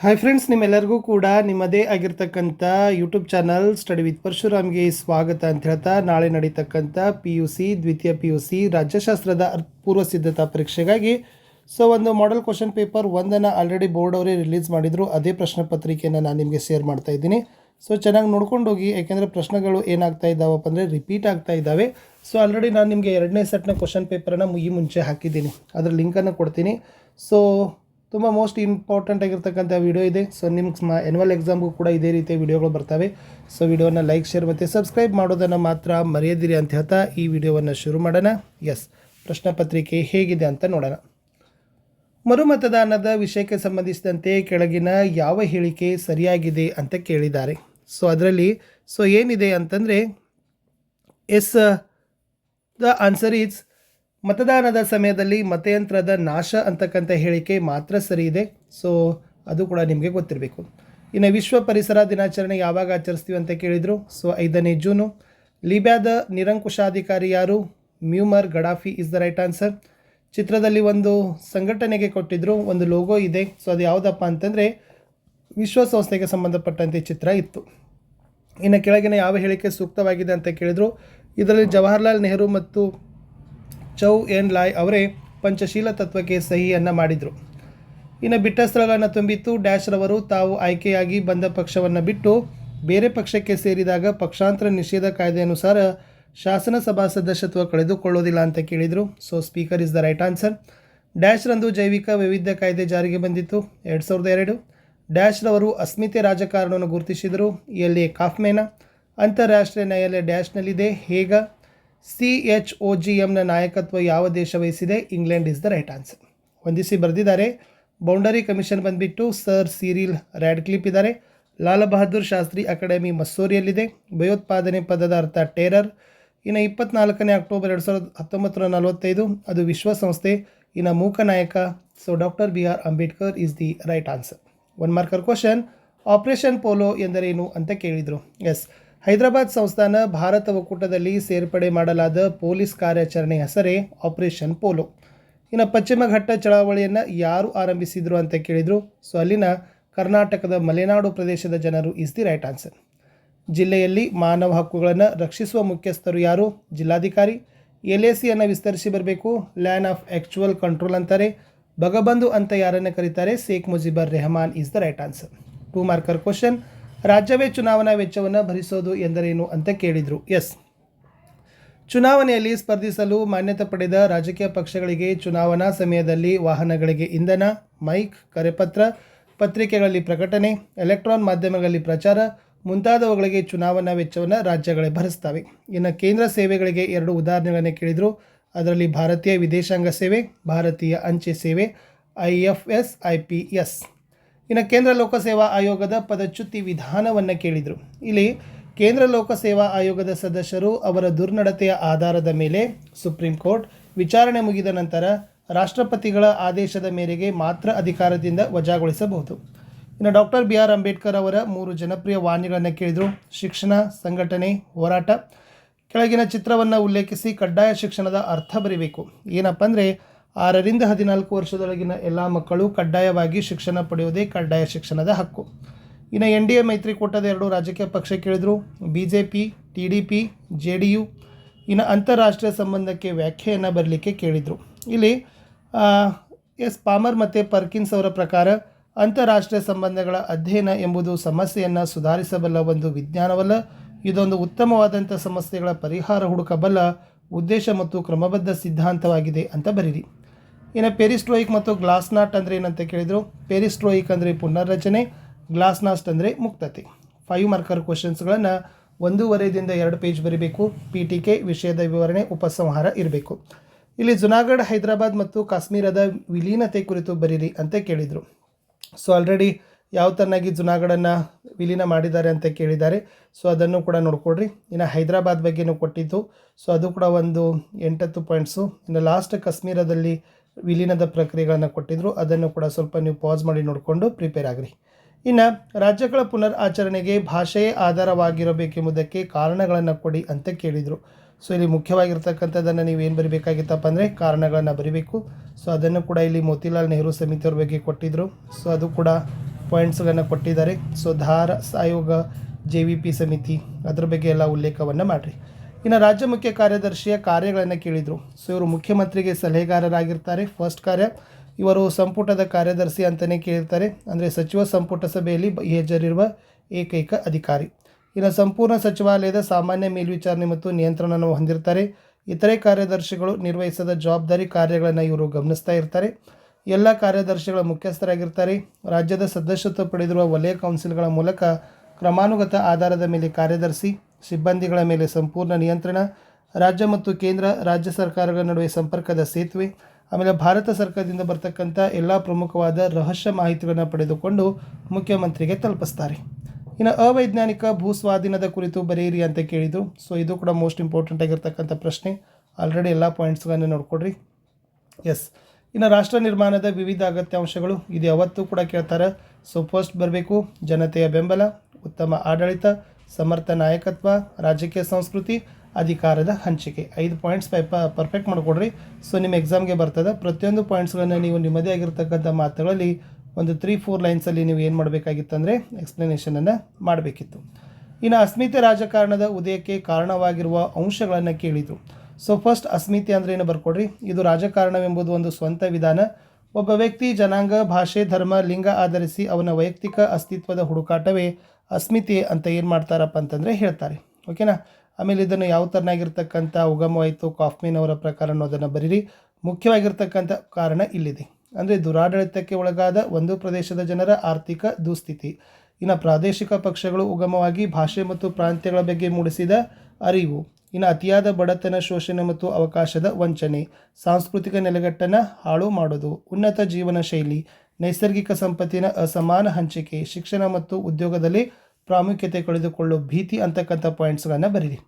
Hi friends, ನಿಮ್ಮೆಲ್ಲರಿಗೂ ಕೂಡ ನಿಮ್ಮದೇ ಆಗಿರ್ತಕ್ಕಂಥ ಯೂಟ್ಯೂಬ್ ಚಾನಲ್ ಸ್ಟಡಿ ವಿತ್ ಪರಶುರಾಮ್ಗೆ ಸ್ವಾಗತ ಅಂತ ಹೇಳ್ತಾ, ನಾಳೆ ನಡೀತಕ್ಕಂಥ PUC ದ್ವಿತೀಯ PUC ರಾಜ್ಯಶಾಸ್ತ್ರದ ಪೂರ್ವ ಸಿದ್ಧತಾ ಪರೀಕ್ಷೆಗಾಗಿ ಒಂದು ಮಾಡೆಲ್ ಕ್ವಶನ್ ಪೇಪರ್ ಒಂದನ್ನು ಆಲ್ರೆಡಿ ಬೋರ್ಡ್ ಅವರೇ ರಿಲೀಸ್ ಮಾಡಿದರು. ಅದೇ ಪ್ರಶ್ನೆ ಪತ್ರಿಕೆಯನ್ನು ನಾನು ನಿಮಗೆ ಶೇರ್ ಮಾಡ್ತಾ ಇದ್ದೀನಿ. ಚೆನ್ನಾಗಿ ನೋಡ್ಕೊಂಡು ಹೋಗಿ, ಯಾಕೆಂದರೆ ಪ್ರಶ್ನೆಗಳು ಏನಾಗ್ತಾ ಇದ್ದಾವಪ್ಪ ಅಂದರೆ ರಿಪೀಟ್ ಆಗ್ತಾ ಇದ್ದಾವೆ. ಆಲ್ರೆಡಿ ನಾನು ನಿಮಗೆ ಎರಡನೇ ಸೆಟ್ನ ಕ್ವಶನ್ ಪೇಪರನ್ನು ಮುಂಚೆ ಹಾಕಿದ್ದೀನಿ, ಅದರ ಲಿಂಕನ್ನು ಕೊಡ್ತೀನಿ. ತುಂಬ ಮೋಸ್ಟ್ ಇಂಪಾರ್ಟೆಂಟ್ ಆಗಿರ್ತಕ್ಕಂಥ ವಿಡಿಯೋ ಇದೆ. ನಿಮ್ಮ ಆ್ಯನ್ಯುವಲ್ ಎಕ್ಸಾಮ್ಗೂ ಕೂಡ ಇದೇ ರೀತಿಯ ವಿಡಿಯೋಗಳು ಬರ್ತವೆ. ವಿಡಿಯೋನ ಲೈಕ್, ಶೇರ್ ಮತ್ತು ಸಬ್ಸ್ಕ್ರೈಬ್ ಮಾಡೋದನ್ನು ಮಾತ್ರ ಮರೆಯದಿರಿ ಅಂತ ಹೇಳ್ತಾ ಈ ವಿಡಿಯೋವನ್ನು ಶುರು ಮಾಡೋಣ. ಪ್ರಶ್ನೆ ಪತ್ರಿಕೆ ಹೇಗಿದೆ ಅಂತ ನೋಡೋಣ. ಮರುಮತದಾನದ ವಿಷಯಕ್ಕೆ ಸಂಬಂಧಿಸಿದಂತೆ ಕೆಳಗಿನ ಯಾವ ಹೇಳಿಕೆ ಸರಿಯಾಗಿದೆ ಅಂತ ಕೇಳಿದ್ದಾರೆ. ಅದರಲ್ಲಿ ಏನಿದೆ ಅಂತಂದರೆ ದ ಆನ್ಸರ್ ಈಸ್ ಮತದಾನದ ಸಮಯದಲ್ಲಿ ಮತಯಂತ್ರದ ನಾಶ ಅಂತಕ್ಕಂಥ ಹೇಳಿಕೆ ಮಾತ್ರ ಸರಿ ಇದೆ. ಅದು ಕೂಡ ನಿಮಗೆ ಗೊತ್ತಿರಬೇಕು. ಇನ್ನು ವಿಶ್ವ ಪರಿಸರ ದಿನಾಚರಣೆ ಯಾವಾಗ ಆಚರಿಸ್ತೀವಿ ಅಂತ ಕೇಳಿದರು. 5ನೇ ಜೂನು. ಲಿಬಿಯಾದ ನಿರಂಕುಶಾಧಿಕಾರಿ ಯಾರು? ಮ್ಯೂಮರ್ ಗಡಾಫಿ ಇಸ್ ದ ರೈಟ್ ಆನ್ಸರ್. ಚಿತ್ರದಲ್ಲಿ ಒಂದು ಸಂಘಟನೆಗೆ ಕೊಟ್ಟಿದ್ದರು, ಒಂದು ಲೋಗೋ ಇದೆ. ಅದು ಯಾವುದಪ್ಪ ಅಂತಂದರೆ ವಿಶ್ವಸಂಸ್ಥೆಗೆ ಸಂಬಂಧಪಟ್ಟಂತೆ ಚಿತ್ರ ಇತ್ತು. ಇನ್ನು ಕೆಳಗಿನ ಯಾವ ಹೇಳಿಕೆ ಸೂಕ್ತವಾಗಿದೆ ಅಂತ ಕೇಳಿದರು. ಇದರಲ್ಲಿ ಜವಾಹರ್ಲಾಲ್ ನೆಹರು ಮತ್ತು ಚೌ ಎನ್ ಲಾಯ್ ಅವರೇ ಪಂಚಶೀಲ ತತ್ವಕ್ಕೆ ಸಹಿಯನ್ನು ಮಾಡಿದರು. ಇನ್ನು ಬಿಟ್ಟ ಸ್ಥಳಗಳನ್ನು ತುಂಬಿತ್ತು. ಡ್ಯಾಶ್ ರವರು ತಾವು ಆಯ್ಕೆಯಾಗಿ ಬಂದ ಪಕ್ಷವನ್ನು ಬಿಟ್ಟು ಬೇರೆ ಪಕ್ಷಕ್ಕೆ ಸೇರಿದಾಗ ಪಕ್ಷಾಂತರ ನಿಷೇಧ ಕಾಯ್ದೆ ಅನುಸಾರ ಶಾಸನಸಭಾ ಸದಸ್ಯತ್ವ ಕಳೆದುಕೊಳ್ಳೋದಿಲ್ಲ ಅಂತ ಕೇಳಿದರು. Speaker is the right answer. Dash ರಂದು ಜೈವಿಕ ವೈವಿಧ್ಯ ಕಾಯ್ದೆ ಜಾರಿಗೆ ಬಂದಿತ್ತು 2002. ಡ್ಯಾಶ್ ರವರು ಅಸ್ಮಿತೆ ರಾಜಕಾರಣವನ್ನು ಗುರುತಿಸಿದರು. ಎಲ್ಲಿ ಕಾಫ್ಮೇನ. ಅಂತಾರಾಷ್ಟ್ರೀಯ ನ್ಯಾಯಾಲಯ ಡ್ಯಾಶ್ನಲ್ಲಿದೆ. ಹೇಗ. CHOGMನ ನಾಯಕತ್ವ ಯಾವ ದೇಶ ವಹಿಸಿದೆ? England is the right answer. ಹೊಂದಿಸಿ ಬರೆದಿದ್ದಾರೆ. ಬೌಂಡರಿ ಕಮಿಷನ್ ಬಂದುಬಿಟ್ಟು ಸರ್ ಸಿರಿಲ್ ರ್ಯಾಡ್ಕ್ಲಿಫ್ ಇದ್ದಾರೆ. ಲಾಲ್ ಬಹದ್ದೂರ್ ಶಾಸ್ತ್ರಿ ಅಕಾಡೆಮಿ ಮಸ್ಸೂರಿಯಲ್ಲಿದೆ. ಭಯೋತ್ಪಾದನೆ ಪದದ ಅರ್ಥ ಟೆರರ್. ಇನ್ನು 24ನೇ ಅಕ್ಟೋಬರ್ 1945 ಅದು ವಿಶ್ವಸಂಸ್ಥೆ. ಇನ್ನು ಮೂಕ ನಾಯಕ doctor BR Ambedkar is the right answer. 1 marker question. Operation polo ಎಂದರೇನು ಅಂತ ಕೇಳಿದರು. ಹೈದರಾಬಾದ್ ಸಂಸ್ಥಾನ ಭಾರತ ಒಕ್ಕೂಟದಲ್ಲಿ ಸೇರ್ಪಡೆ ಮಾಡಲಾದ ಪೊಲೀಸ್ ಕಾರ್ಯಾಚರಣೆ ಹೆಸರೇ ಆಪರೇಷನ್ ಪೋಲೋ. ಇನ್ನು ಪಶ್ಚಿಮ ಘಟ್ಟ ಚಳವಳಿಯನ್ನು ಯಾರು ಆರಂಭಿಸಿದರು ಅಂತ ಕೇಳಿದರು. ಅಲ್ಲಿನ ಕರ್ನಾಟಕದ ಮಲೆನಾಡು ಪ್ರದೇಶದ ಜನರು ಇಸ್ ದಿ ರೈಟ್ ಆನ್ಸರ್. ಜಿಲ್ಲೆಯಲ್ಲಿ ಮಾನವ ಹಕ್ಕುಗಳನ್ನು ರಕ್ಷಿಸುವ ಮುಖ್ಯಸ್ಥರು ಯಾರು? ಜಿಲ್ಲಾಧಿಕಾರಿ. LACಯನ್ನು ವಿಸ್ತರಿಸಿ ಬರಬೇಕು. ಲ್ಯಾಂಡ್ ಆಫ್ ಆ್ಯಕ್ಚುವಲ್ ಕಂಟ್ರೋಲ್ ಅಂತಾರೆ. ಭಗಬಂಧು ಅಂತ ಯಾರನ್ನು ಕರೀತಾರೆ? Sheikh Mujibur Rahman is the right answer. 2 marker question. ರಾಜ್ಯವೇ ಚುನಾವಣಾ ವೆಚ್ಚವನ್ನು ಭರಿಸೋದು ಎಂದರೇನು ಅಂತ ಕೇಳಿದರು. ಚುನಾವಣೆಯಲ್ಲಿ ಸ್ಪರ್ಧಿಸಲು ಮಾನ್ಯತೆ ಪಡೆದ ರಾಜಕೀಯ ಪಕ್ಷಗಳಿಗೆ ಚುನಾವಣಾ ಸಮಯದಲ್ಲಿ ವಾಹನಗಳಿಗೆ ಇಂಧನ, ಮೈಕ್, ಕರೆಪತ್ರ, ಪತ್ರಿಕೆಗಳಲ್ಲಿ ಪ್ರಕಟಣೆ, ಎಲೆಕ್ಟ್ರಾನ್ ಮಾಧ್ಯಮಗಳಲ್ಲಿ ಪ್ರಚಾರ ಮುಂತಾದವುಗಳಿಗೆ ಚುನಾವಣಾ ವೆಚ್ಚವನ್ನು ರಾಜ್ಯಗಳೇ ಭರಿಸ್ತವೆ. ಇನ್ನು ಕೇಂದ್ರ ಸೇವೆಗಳಿಗೆ 2 ಉದಾಹರಣೆಗಳನ್ನು ಕೇಳಿದರು. ಅದರಲ್ಲಿ ಭಾರತೀಯ ವಿದೇಶಾಂಗ ಸೇವೆ, ಭಾರತೀಯ ಅಂಚೆ ಸೇವೆ, IFS, IPS. ಇನ್ನು ಕೇಂದ್ರ ಲೋಕಸೇವಾ ಆಯೋಗದ ಪದಚ್ಯುತಿ ವಿಧಾನವನ್ನು ಕೇಳಿದರು. ಇಲ್ಲಿ ಕೇಂದ್ರ ಲೋಕಸೇವಾ ಆಯೋಗದ ಸದಸ್ಯರು ಅವರ ದುರ್ನಡತೆಯ ಆಧಾರದ ಮೇಲೆ ಸುಪ್ರೀಂ ಕೋರ್ಟ್ ವಿಚಾರಣೆ ಮುಗಿದ ನಂತರ ರಾಷ್ಟ್ರಪತಿಗಳ ಆದೇಶದ ಮೇರೆಗೆ ಮಾತ್ರ ಅಧಿಕಾರದಿಂದ ವಜಾಗೊಳಿಸಬಹುದು. ಇನ್ನು ಡಾಕ್ಟರ್ BR ಅಂಬೇಡ್ಕರ್ ಅವರ 3 ಜನಪ್ರಿಯ ವಾಣಿಗಳನ್ನು ಕೇಳಿದರು. ಶಿಕ್ಷಣ, ಸಂಘಟನೆ, ಹೋರಾಟ. ಕೆಳಗಿನ ಚಿತ್ರವನ್ನು ಉಲ್ಲೇಖಿಸಿ ಕಡ್ಡಾಯ ಶಿಕ್ಷಣದ ಅರ್ಥ ಬರೀಬೇಕು. ಏನಪ್ಪ ಅಂದರೆ 6ರಿಂದ 14 ವರ್ಷದೊಳಗಿನ ಎಲ್ಲ ಮಕ್ಕಳು ಕಡ್ಡಾಯವಾಗಿ ಶಿಕ್ಷಣ ಪಡೆಯುವುದೇ ಕಡ್ಡಾಯ ಶಿಕ್ಷಣದ ಹಕ್ಕು. ಇನ್ನು NDA ಮೈತ್ರಿಕೂಟದ 2 ರಾಜಕೀಯ ಪಕ್ಷ ಕೇಳಿದರು. BJP, TDP, JDU. ಇನ್ನು ಅಂತಾರಾಷ್ಟ್ರೀಯ ಸಂಬಂಧಕ್ಕೆ ವ್ಯಾಖ್ಯೆಯನ್ನು ಬರಲಿಕ್ಕೆ ಕೇಳಿದರು. ಇಲ್ಲಿ ಪಾಮರ್ ಮತ್ತು ಪರ್ಕಿನ್ಸ್ ಅವರ ಪ್ರಕಾರ ಅಂತಾರಾಷ್ಟ್ರೀಯ ಸಂಬಂಧಗಳ ಅಧ್ಯಯನ ಎಂಬುದು ಸಮಸ್ಯೆಯನ್ನು ಸುಧಾರಿಸಬಲ್ಲ ಒಂದು ವಿಜ್ಞಾನವಲ್ಲ, ಇದೊಂದು ಉತ್ತಮವಾದಂಥ ಸಮಸ್ಯೆಗಳ ಪರಿಹಾರ ಹುಡುಕಬಲ್ಲ ಉದ್ದೇಶ ಮತ್ತು ಕ್ರಮಬದ್ಧ ಸಿದ್ಧಾಂತವಾಗಿದೆ ಅಂತ ಬರೀರಿ. ಇನ್ನು ಪೆರಿಸ್ಟ್ರೋಯಿಕ್ ಮತ್ತು ಗ್ಲಾಸ್ನಾಸ್ಟ್ ಅಂದರೆ ಏನಂತ ಕೇಳಿದರು. ಪೆರಿಸ್ಟ್ರೋಯಿಕ್ ಅಂದರೆ ಪುನರ್ರಚನೆ, ಗ್ಲಾಸ್ನಾಸ್ಟ್ ಅಂದರೆ ಮುಕ್ತತೆ. 5 ಮಾರ್ಕರ್ ಕ್ವಶನ್ಸ್ಗಳನ್ನು 1.5ದಿಂದ 2 ಪೇಜ್ ಬರೀಬೇಕು. PTK ವಿಷಯದ ವಿವರಣೆ, ಉಪಸಂಹಾರ ಇರಬೇಕು. ಇಲ್ಲಿ ಜುನಾಗಢ್, ಹೈದರಾಬಾದ್ ಮತ್ತು ಕಾಶ್ಮೀರದ ವಿಲೀನತೆ ಕುರಿತು ಬರೀರಿ ಅಂತ ಕೇಳಿದರು. ಆಲ್ರೆಡಿ ಯಾವ ಥರನಾಗಿ ಜುನಾಗಢನ್ನು ವಿಲೀನ ಮಾಡಿದ್ದಾರೆ ಅಂತ ಕೇಳಿದ್ದಾರೆ. ಅದನ್ನು ಕೂಡ ನೋಡ್ಕೊಡ್ರಿ. ಇನ್ನು ಹೈದರಾಬಾದ್ ಬಗ್ಗೆನೂ ಕೊಟ್ಟಿದ್ದು. ಅದು ಕೂಡ ಒಂದು 8 ಪಾಯಿಂಟ್ಸು. ಇನ್ನು ಲಾಸ್ಟ್ ಕಾಶ್ಮೀರದಲ್ಲಿ ವಿಲೀನದ ಪ್ರಕ್ರಿಯೆಗಳನ್ನು ಕೊಟ್ಟಿದ್ದರು. ಅದನ್ನು ಕೂಡ ಸ್ವಲ್ಪ ನೀವು ಪಾಸ್ ಮಾಡಿ ನೋಡಿಕೊಂಡು ಪ್ರಿಪೇರ್ ಆಗಿರಿ. ಇನ್ನು ರಾಜ್ಯಗಳ ಪುನರ್ ಆಚರಣೆಗೆ ಭಾಷೆಯೇ ಆಧಾರವಾಗಿರಬೇಕೆಂಬುದಕ್ಕೆ ಕಾರಣಗಳನ್ನು ಕೊಡಿ ಅಂತ ಕೇಳಿದರು. ಇಲ್ಲಿ ಮುಖ್ಯವಾಗಿರ್ತಕ್ಕಂಥದ್ದನ್ನು ನೀವು ಏನು ಬರೀಬೇಕಾಗಿತ್ತಪ್ಪ ಅಂದರೆ ಕಾರಣಗಳನ್ನು ಬರೀಬೇಕು. ಅದನ್ನು ಕೂಡ ಇಲ್ಲಿ ಮೋತಿಲಾಲ್ ನೆಹರು ಸಮಿತಿಯವ್ರ ಬಗ್ಗೆ ಕೊಟ್ಟಿದ್ದರು. ಅದು ಕೂಡ ಪಾಯಿಂಟ್ಸ್ಗಳನ್ನು ಕೊಟ್ಟಿದ್ದಾರೆ. ಸೊ ಧಾರ ಆಯೋಗ, JVP ಸಮಿತಿ ಅದ್ರ ಬಗ್ಗೆ ಎಲ್ಲ ಉಲ್ಲೇಖವನ್ನು ಮಾಡಿರಿ. ಇನ್ನು ರಾಜ್ಯ ಮುಖ್ಯ ಕಾರ್ಯದರ್ಶಿಯ ಕಾರ್ಯಗಳನ್ನು ಕೇಳಿದರು. ಸೊ ಇವರು ಮುಖ್ಯಮಂತ್ರಿಗೆ ಸಲಹೆಗಾರರಾಗಿರ್ತಾರೆ. ಫಸ್ಟ್ ಕಾರ್ಯ ಇವರು ಸಂಪುಟದ ಕಾರ್ಯದರ್ಶಿ ಅಂತಲೇ ಕೇಳಿರ್ತಾರೆ. ಅಂದರೆ ಸಚಿವ ಸಂಪುಟ ಸಭೆಯಲ್ಲಿ ಹಾಜರಿರುವ ಏಕೈಕ ಅಧಿಕಾರಿ. ಇನ್ನು ಸಂಪೂರ್ಣ ಸಚಿವಾಲಯದ ಸಾಮಾನ್ಯ ಮೇಲ್ವಿಚಾರಣೆ ಮತ್ತು ನಿಯಂತ್ರಣವನ್ನು ಹೊಂದಿರ್ತಾರೆ. ಇತರೆ ಕಾರ್ಯದರ್ಶಿಗಳು ನಿರ್ವಹಿಸದ ಜವಾಬ್ದಾರಿ ಕಾರ್ಯಗಳನ್ನು ಇವರು ಗಮನಿಸ್ತಾ ಇರ್ತಾರೆ. ಎಲ್ಲ ಕಾರ್ಯದರ್ಶಿಗಳ ಮುಖ್ಯಸ್ಥರಾಗಿರ್ತಾರೆ. ರಾಜ್ಯದ ಸದಸ್ಯತ್ವ ಪಡೆದಿರುವ ವಲಯ ಕೌನ್ಸಿಲ್ಗಳ ಮೂಲಕ ಕ್ರಮಾನುಗತ ಆಧಾರದ ಮೇಲೆ ಕಾರ್ಯದರ್ಶಿ ಸಿಬ್ಬಂದಿಗಳ ಮೇಲೆ ಸಂಪೂರ್ಣ ನಿಯಂತ್ರಣ, ರಾಜ್ಯ ಮತ್ತು ಕೇಂದ್ರ ರಾಜ್ಯ ಸರ್ಕಾರಗಳ ನಡುವೆ ಸಂಪರ್ಕದ ಸೇತುವೆ, ಆಮೇಲೆ ಭಾರತ ಸರ್ಕಾರದಿಂದ ಬರ್ತಕ್ಕಂಥ ಎಲ್ಲ ಪ್ರಮುಖವಾದ ರಹಸ್ಯ ಮಾಹಿತಿಗಳನ್ನು ಪಡೆದುಕೊಂಡು ಮುಖ್ಯಮಂತ್ರಿಗೆ ತಲುಪಿಸ್ತಾರೆ. ಇನ್ನು ಅವೈಜ್ಞಾನಿಕ ಭೂ ಸ್ವಾಧೀನದ ಕುರಿತು ಬರೆಯಿರಿ ಅಂತ ಕೇಳಿದರು. ಸೊ ಇದು ಕೂಡ ಮೋಸ್ಟ್ ಇಂಪಾರ್ಟೆಂಟ್ ಆಗಿರ್ತಕ್ಕಂಥ ಪ್ರಶ್ನೆ. ಆಲ್ರೆಡಿ ಎಲ್ಲ ಪಾಯಿಂಟ್ಸ್ಗಳನ್ನು ನೋಡ್ಕೊಡ್ರಿ. ಎಸ್. ಇನ್ನು ರಾಷ್ಟ್ರ ನಿರ್ಮಾಣದ ವಿವಿಧ ಅಗತ್ಯಾಂಶಗಳು ಇದು ಯಾವತ್ತೂ ಕೂಡ ಕೇಳ್ತಾರೆ. ಸೊ ಫಸ್ಟ್ ಬರಬೇಕು ಜನತೆಯ ಬೆಂಬಲ, ಉತ್ತಮ ಆಡಳಿತ, ಸಮರ್ಥ ನಾಯಕತ್ವ, ರಾಜಕೀಯ ಸಂಸ್ಕೃತಿ, ಅಧಿಕಾರದ ಹಂಚಿಕೆ. 5 ಪಾಯಿಂಟ್ಸ್ ಪರ್ಫೆಕ್ಟ್ ಮಾಡಿಕೊಡ್ರಿ. ಸೊ ನಿಮ್ಮ ಎಕ್ಸಾಮ್ಗೆ ಬರ್ತದೆ. ಪ್ರತಿಯೊಂದು ಪಾಯಿಂಟ್ಸ್ಗಳನ್ನು ನೀವು ನಿಮ್ಮದೇ ಆಗಿರ್ತಕ್ಕಂಥ ಮಾತುಗಳಲ್ಲಿ ಒಂದು 3-4 ಲೈನ್ಸಲ್ಲಿ ನೀವು ಏನು ಮಾಡಬೇಕಾಗಿತ್ತಂದರೆ ಎಕ್ಸ್ಪ್ಲನೇಷನನ್ನು ಮಾಡಬೇಕಿತ್ತು. ಇನ್ನು ಅಸ್ಮಿತೆ ರಾಜಕಾರಣದ ಉದಯಕ್ಕೆ ಕಾರಣವಾಗಿರುವ ಅಂಶಗಳನ್ನು ಕೇಳಿದರು. ಸೊ ಫಸ್ಟ್ ಅಸ್ಮಿತೆ ಅಂದರೆ ಏನು ಬರ್ಕೊಡ್ರಿ. ಇದು ರಾಜಕಾರಣವೆಂಬುದು ಒಂದು ಸ್ವಂತ ವಿಧಾನ. ಒಬ್ಬ ವ್ಯಕ್ತಿ ಜನಾಂಗ, ಭಾಷೆ, ಧರ್ಮ, ಲಿಂಗ ಆಧರಿಸಿ ಅವನ ವೈಯಕ್ತಿಕ ಅಸ್ತಿತ್ವದ ಹುಡುಕಾಟವೇ ಅಸ್ಮಿತೆ ಅಂತ ಏನು ಮಾಡ್ತಾರಪ್ಪ ಅಂತಂದರೆ ಹೇಳ್ತಾರೆ. ಓಕೆನಾ. ಆಮೇಲೆ ಇದನ್ನು ಯಾವ ಥರನಾಗಿರ್ತಕ್ಕಂಥ ಉಗಮವಾಯಿತು ಕಾಫ್ಮನ್ ಅವರ ಪ್ರಕಾರ ಅನ್ನೋದನ್ನು ಬರೀರಿ. ಮುಖ್ಯವಾಗಿರ್ತಕ್ಕಂಥ ಕಾರಣ ಇಲ್ಲಿದೆ. ಅಂದರೆ ದುರಾಡಳಿತಕ್ಕೆ ಒಳಗಾದ ಒಂದು ಪ್ರದೇಶದ ಜನರ ಆರ್ಥಿಕ ದುಸ್ಥಿತಿ. ಇನ್ನು ಪ್ರಾದೇಶಿಕ ಪಕ್ಷಗಳು ಉಗಮವಾಗಿ ಭಾಷೆ ಮತ್ತು ಪ್ರಾಂತ್ಯಗಳ ಬಗ್ಗೆ ಮೂಡಿಸಿದ ಅರಿವು. ಇನ್ನು ಅತಿಯಾದ ಬಡತನ, ಶೋಷಣೆ ಮತ್ತು ಅವಕಾಶದ ವಂಚನೆ, ಸಾಂಸ್ಕೃತಿಕ ನೆಲೆಗಟ್ಟನ್ನು ಹಾಳು ಮಾಡೋದು, ಉನ್ನತ ಜೀವನ ಶೈಲಿ, ನೈಸರ್ಗಿಕ ಸಂಪತ್ತಿನ ಅಸಮಾನ ಹಂಚಿಕೆ, ಶಿಕ್ಷಣ ಮತ್ತು ಉದ್ಯೋಗದಲ್ಲಿ ಪ್ರಾಮುಖ್ಯತೆ ಕಳೆದುಕೊಳ್ಳೋ ಭೀತಿ ಅಂತಕ್ಕಂಥ ಪಾಯಿಂಟ್ಸ್ಗಳನ್ನು ಬರೀರಿ.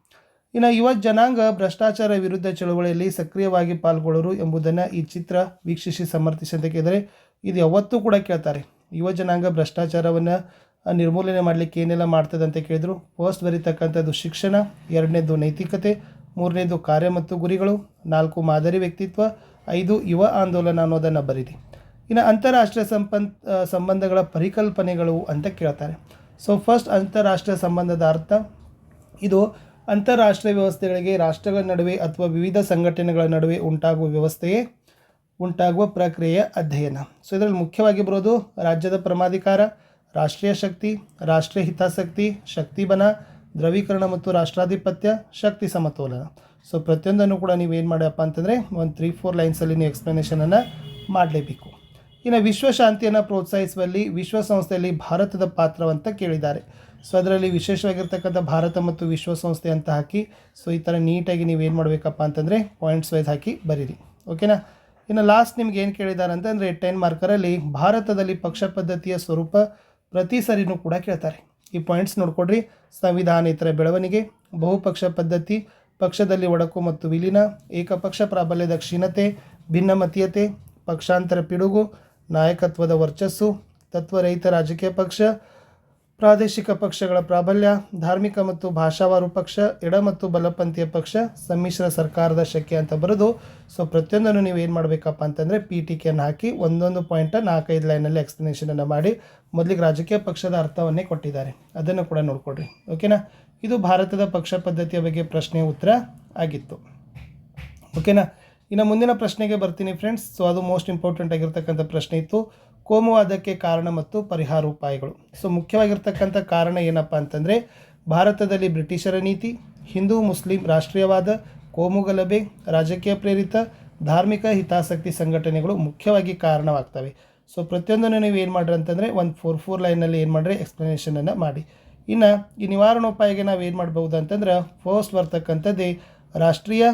ಇನ್ನು ಯುವ ಜನಾಂಗ ಭ್ರಷ್ಟಾಚಾರ ವಿರುದ್ಧ ಚಳವಳಿಯಲ್ಲಿ ಸಕ್ರಿಯವಾಗಿ ಪಾಲ್ಗೊಳ್ಳೋರು ಎಂಬುದನ್ನು ಈ ಚಿತ್ರ ವೀಕ್ಷಿಸಿ ಸಮರ್ಥಿಸಿ ಅಂತ ಕೇಳಿದರೆ ಇದು ಯಾವತ್ತೂ ಕೂಡ ಕೇಳ್ತಾರೆ. ಯುವ ಜನಾಂಗ ಭ್ರಷ್ಟಾಚಾರವನ್ನು ನಿರ್ಮೂಲನೆ ಮಾಡಲಿಕ್ಕೆ ಏನೆಲ್ಲ ಮಾಡ್ತದೆ ಅಂತ ಕೇಳಿದ್ರು. ಫಸ್ಟ್ ಬರೀತಕ್ಕಂಥದ್ದು ಶಿಕ್ಷಣ, 2ನೇದು ನೈತಿಕತೆ, 3ನೇದು ಕಾರ್ಯ ಮತ್ತು ಗುರಿಗಳು, 4 ಮಾದರಿ ವ್ಯಕ್ತಿತ್ವ, 5 ಯುವ ಆಂದೋಲನ ಅನ್ನೋದನ್ನು ಬರೀರಿ. ಇನ್ನು ಅಂತಾರಾಷ್ಟ್ರೀಯ ಸಂಬಂಧಗಳ ಪರಿಕಲ್ಪನೆಗಳು ಅಂತ ಕೇಳ್ತಾರೆ. ಸೊ ಫಸ್ಟ್ ಅಂತಾರಾಷ್ಟ್ರೀಯ ಸಂಬಂಧದ ಅರ್ಥ ಇದು ಅಂತಾರಾಷ್ಟ್ರೀಯ ವ್ಯವಸ್ಥೆಗಳಿಗೆ ರಾಷ್ಟ್ರಗಳ ನಡುವೆ ಅಥವಾ ವಿವಿಧ ಸಂಘಟನೆಗಳ ನಡುವೆ ಉಂಟಾಗುವ ಪ್ರಕ್ರಿಯೆಯ ಅಧ್ಯಯನ. ಸೊ ಇದರಲ್ಲಿ ಮುಖ್ಯವಾಗಿ ಬರೋದು ರಾಜ್ಯದ ಪರಮಾಧಿಕಾರ, ರಾಷ್ಟ್ರೀಯ ಶಕ್ತಿ, ರಾಷ್ಟ್ರೀಯ ಹಿತಾಸಕ್ತಿ, ಶಕ್ತಿಬನ, ದ್ರವೀಕರಣ ಮತ್ತು ರಾಷ್ಟ್ರಾಧಿಪತ್ಯ, ಶಕ್ತಿ ಸಮತೋಲನ. ಸೊ ಪ್ರತಿಯೊಂದನ್ನು ಕೂಡ ನೀವು ಏನು ಮಾಡ್ಯಪ್ಪ ಅಂತಂದರೆ ಒಂದು 3-4 ಲೈನ್ಸಲ್ಲಿ ನೀವು ಎಕ್ಸ್ಪ್ಲನೇಷನನ್ನು ಮಾಡಲೇಬೇಕು. ಇನ್ನು ವಿಶ್ವಶಾಂತಿಯನ್ನು ಪ್ರೋತ್ಸಾಹಿಸುವಲ್ಲಿ ವಿಶ್ವಸಂಸ್ಥೆಯಲ್ಲಿ ಭಾರತದ ಪಾತ್ರವಂತ ಕೇಳಿದ್ದಾರೆ. ಸೊ ಅದರಲ್ಲಿ ವಿಶೇಷವಾಗಿರ್ತಕ್ಕಂಥ ಭಾರತ ಮತ್ತು ವಿಶ್ವಸಂಸ್ಥೆ ಅಂತ ಹಾಕಿ ಸೊ ಈ ಥರ ನೀಟಾಗಿ ನೀವು ಏನು ಮಾಡಬೇಕಪ್ಪ ಅಂತಂದರೆ ಪಾಯಿಂಟ್ಸ್ ವೈಸ್ ಹಾಕಿ ಬರೀರಿ. ಓಕೆನಾ. ಇನ್ನು ಲಾಸ್ಟ್ ನಿಮ್ಗೆ ಏನು ಕೇಳಿದ್ದಾರೆ ಅಂತಂದರೆ 10 ಮಾರ್ಕರಲ್ಲಿ ಭಾರತದಲ್ಲಿ ಪಕ್ಷ ಪದ್ಧತಿಯ ಸ್ವರೂಪ ಪ್ರತಿ ಸರಿನೂ ಕೂಡ ಕೇಳ್ತಾರೆ. ಈ ಪಾಯಿಂಟ್ಸ್ ನೋಡ್ಕೊಡ್ರಿ. ಸಂವಿಧಾನೇತರ ಬೆಳವಣಿಗೆ, ಬಹುಪಕ್ಷ ಪದ್ಧತಿ, ಪಕ್ಷದಲ್ಲಿ ಒಡಕು ಮತ್ತು ವಿಲೀನ, ಏಕಪಕ್ಷ ಪ್ರಾಬಲ್ಯದ ಕ್ಷೀಣತೆ, ಭಿನ್ನಮತೀಯತೆ, ಪಕ್ಷಾಂತರ ಪಿಡುಗು, ನಾಯಕತ್ವದ ವರ್ಚಸ್ಸು, ತತ್ವರಹಿತ ರಾಜಕೀಯ ಪಕ್ಷ, ಪ್ರಾದೇಶಿಕ ಪಕ್ಷಗಳ ಪ್ರಾಬಲ್ಯ, ಧಾರ್ಮಿಕ ಮತ್ತು ಭಾಷಾವಾರು ಪಕ್ಷ, ಎಡ ಮತ್ತು ಬಲಪಂಥೀಯ ಪಕ್ಷ, ಸಮ್ಮಿಶ್ರ ಸರ್ಕಾರದ ಶಕ್ತಿ ಅಂತ ಬರೋದು. ಸೊ ಪ್ರತಿಯೊಂದನ್ನು ನೀವು ಏನು ಮಾಡಬೇಕಪ್ಪ ಅಂತಂದರೆ PTKಯನ್ನು ಹಾಕಿ ಒಂದೊಂದು ಪಾಯಿಂಟ 4-5 ಲೈನಲ್ಲಿ ಎಕ್ಸ್ಪ್ಲನೇಷನನ್ನು ಮಾಡಿ ಮೊದಲಿಗೆ ರಾಜಕೀಯ ಪಕ್ಷದ ಅರ್ಥವನ್ನೇ ಕೊಟ್ಟಿದ್ದಾರೆ, ಅದನ್ನು ಕೂಡ ನೋಡ್ಕೊಡ್ರಿ. ಓಕೆನಾ. ಇದು ಭಾರತದ ಪಕ್ಷ ಪದ್ಧತಿಯ ಬಗ್ಗೆ ಪ್ರಶ್ನೆಯ ಉತ್ತರ ಆಗಿತ್ತು. ಓಕೆನಾ. ಇನ್ನು ಮುಂದಿನ ಪ್ರಶ್ನೆಗೆ ಬರ್ತೀನಿ ಫ್ರೆಂಡ್ಸ್. ಸೊ ಅದು ಮೋಸ್ಟ್ ಇಂಪಾರ್ಟೆಂಟ್ ಆಗಿರ್ತಕ್ಕಂಥ ಪ್ರಶ್ನೆ ಇತ್ತು, ಕೋಮುವಾದಕ್ಕೆ ಕಾರಣ ಮತ್ತು ಪರಿಹಾರ ಉಪಾಯಗಳು. ಸೊ ಮುಖ್ಯವಾಗಿರ್ತಕ್ಕಂಥ ಕಾರಣ ಏನಪ್ಪ ಅಂತಂದರೆ ಭಾರತದಲ್ಲಿ ಬ್ರಿಟಿಷರ ನೀತಿ, ಹಿಂದೂ ಮುಸ್ಲಿಂ ರಾಷ್ಟ್ರೀಯವಾದ, ಕೋಮುಗಲಭೆ, ರಾಜಕೀಯ ಪ್ರೇರಿತ, ಧಾರ್ಮಿಕ ಹಿತಾಸಕ್ತಿ ಸಂಘಟನೆಗಳು ಮುಖ್ಯವಾಗಿ ಕಾರಣವಾಗ್ತವೆ. ಸೊ ಪ್ರತಿಯೊಂದನ್ನು ನೀವು ಏನು ಮಾಡ್ರಿ ಅಂತಂದರೆ ಒಂದು 4 ಲೈನಲ್ಲಿ ಏನು ಮಾಡಿರಿ ಎಕ್ಸ್ಪ್ಲನೇಷನನ್ನು ಮಾಡಿ. ಇನ್ನು ಈ ನಿವಾರಣೋಪಾಯಗೆ ನಾವು ಏನು ಮಾಡ್ಬೋದು ಅಂತಂದ್ರೆ ಫಸ್ಟ್ ಬರ್ತಕ್ಕಂಥದ್ದೇ ರಾಷ್ಟ್ರೀಯ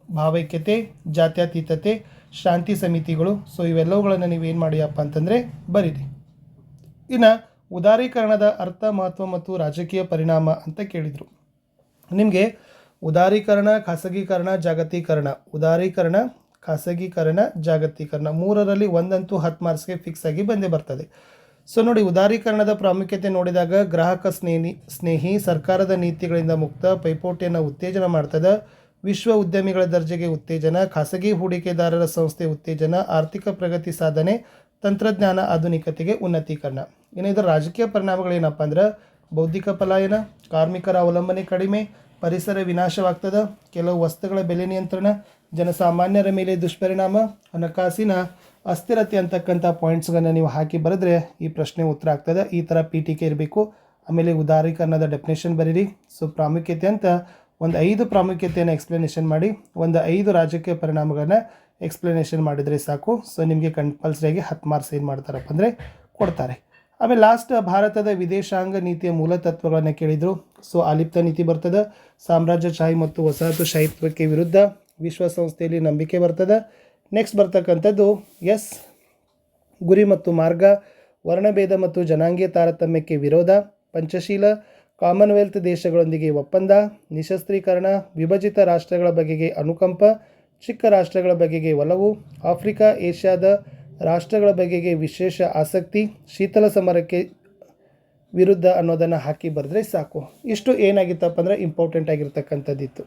ಭಾವೈಕ್ಯತೆ, ಜಾತ್ಯತೀತತೆ, ಶಾಂತಿ ಸಮಿತಿಗಳು. ಸೊ ಇವೆಲ್ಲವುಗಳನ್ನು ನೀವೇನು ಮಾಡಿಯಪ್ಪ ಅಂತಂದರೆ ಬರೀರಿ. ಇನ್ನು ಉದಾರೀಕರಣದ ಅರ್ಥ, ಮಹತ್ವ ಮತ್ತು ರಾಜಕೀಯ ಪರಿಣಾಮ ಅಂತ ಕೇಳಿದರು. ನಿಮಗೆ ಉದಾರೀಕರಣ, ಖಾಸಗೀಕರಣ, ಜಾಗತೀಕರಣ, ಉದಾರೀಕರಣ, ಖಾಸಗೀಕರಣ, ಜಾಗತೀಕರಣ 3ರಲ್ಲಿ ಒಂದಂತೂ 10 ಮಾರ್ಕ್ಸ್ಗೆ ಫಿಕ್ಸ್ ಆಗಿ ಬಂದೇ ಬರ್ತದೆ. ಸೊ ನೋಡಿ, ಉದಾರೀಕರಣದ ಪ್ರಾಮುಖ್ಯತೆ ನೋಡಿದಾಗ ಗ್ರಾಹಕ ಸ್ನೇಹಿ, ಸರ್ಕಾರದ ನೀತಿಗಳಿಂದ ಮುಕ್ತ, ಪೈಪೋಟಿಯನ್ನು ಉತ್ತೇಜನ ಮಾಡ್ತದೆ, ವಿಶ್ವ ಉದ್ಯಮಿಗಳ ದರ್ಜೆಗೆ ಉತ್ತೇಜನ, ಖಾಸಗಿ ಹೂಡಿಕೆದಾರರ ಸಂಸ್ಥೆ ಉತ್ತೇಜನ, ಆರ್ಥಿಕ ಪ್ರಗತಿ ಸಾಧನೆ, ತಂತ್ರಜ್ಞಾನ ಆಧುನಿಕತೆಗೆ ಉನ್ನತೀಕರಣ. ಇನ್ನು ಇದರ ರಾಜಕೀಯ ಪರಿಣಾಮಗಳೇನಪ್ಪ ಅಂದ್ರೆ ಬೌದ್ಧಿಕ ಪಲಾಯನ, ಕಾರ್ಮಿಕರ ಅವಲಂಬನೆ ಕಡಿಮೆ, ಪರಿಸರ ವಿನಾಶವಾಗ್ತದೆ, ಕೆಲವು ವಸ್ತುಗಳ ಬೆಲೆ ನಿಯಂತ್ರಣ, ಜನಸಾಮಾನ್ಯರ ಮೇಲೆ ದುಷ್ಪರಿಣಾಮ, ಹಣಕಾಸಿನ ಅಸ್ಥಿರತೆ ಅಂತಕ್ಕಂಥ ಪಾಯಿಂಟ್ಸ್ಗಳನ್ನು ನೀವು ಹಾಕಿ ಬರೆದ್ರೆ ಈ ಪ್ರಶ್ನೆ ಉತ್ತರ ಆಗ್ತದೆ. ಈ ಥರ ಪೀಠಿಕೆ ಇರಬೇಕು. ಆಮೇಲೆ ಉದಾರೀಕರಣದ ಡೆಫಿನೇಷನ್ ಬರೀರಿ. ಸೊ ಪ್ರಾಮುಖ್ಯತೆ ಅಂತ ಒಂದು 5 ಪ್ರಾಮುಖ್ಯತೆಯನ್ನು ಎಕ್ಸ್ಪ್ಲನೇಷನ್ ಮಾಡಿ, ಒಂದು 5 ರಾಜಕೀಯ ಪರಿಣಾಮಗಳನ್ನ ಎಕ್ಸ್ಪ್ಲನೇಷನ್ ಮಾಡಿದರೆ ಸಾಕು. ಸೊ ನಿಮಗೆ ಕಂಪಲ್ಸರಿಯಾಗಿ 10 ಮಾರ್ಕ್ಸ್ ಏನು ಮಾಡ್ತಾರಪ್ಪ ಅಂದರೆ ಕೊಡ್ತಾರೆ. ಆಮೇಲೆ ಲಾಸ್ಟ್ ಭಾರತದ ವಿದೇಶಾಂಗ ನೀತಿಯ ಮೂಲ ತತ್ವಗಳನ್ನು ಕೇಳಿದರು. ಸೊ ಆಲಿಪ್ತ ನೀತಿ ಬರ್ತದೆ, ಸಾಮ್ರಾಜ್ಯಶಾಹಿ ಮತ್ತು ವಸಾಹತುಶಾಹಿತ್ವಕ್ಕೆ ವಿರುದ್ಧ, ವಿಶ್ವಸಂಸ್ಥೆಯಲ್ಲಿ ನಂಬಿಕೆ ಬರ್ತದೆ. ನೆಕ್ಸ್ಟ್ ಬರ್ತಕ್ಕಂಥದ್ದು ಎಸ್, ಗುರಿ ಮತ್ತು ಮಾರ್ಗ, ವರ್ಣಭೇದ ಮತ್ತು ಜನಾಂಗೀಯ ತಾರತಮ್ಯಕ್ಕೆ ವಿರೋಧ, ಪಂಚಶೀಲ, ಕಾಮನ್ವೆಲ್ತ್ ದೇಶಗಳೊಂದಿಗೆ ಒಪ್ಪಂದ, ನಿಶಸ್ತ್ರೀಕರಣ, ವಿಭಜಿತ ರಾಷ್ಟ್ರಗಳ ಬಗೆಗೆ ಅನುಕಂಪ, ಚಿಕ್ಕ ರಾಷ್ಟ್ರಗಳ ಬಗೆಗೆ ಒಲವು, ಆಫ್ರಿಕಾ ಏಷ್ಯಾದ ರಾಷ್ಟ್ರಗಳ ಬಗೆಗೆ ವಿಶೇಷ ಆಸಕ್ತಿ, ಶೀತಲ ಸಮರಕ್ಕೆ ವಿರುದ್ಧ ಅನ್ನೋದನ್ನು ಹಾಕಿ ಬರೆದ್ರೆ ಸಾಕು. ಇಷ್ಟು ಏನಾಗಿತ್ತಪ್ಪ ಅಂದರೆ ಇಂಪಾರ್ಟೆಂಟ್ ಆಗಿರ್ತಕ್ಕಂಥದ್ದಿತ್ತು.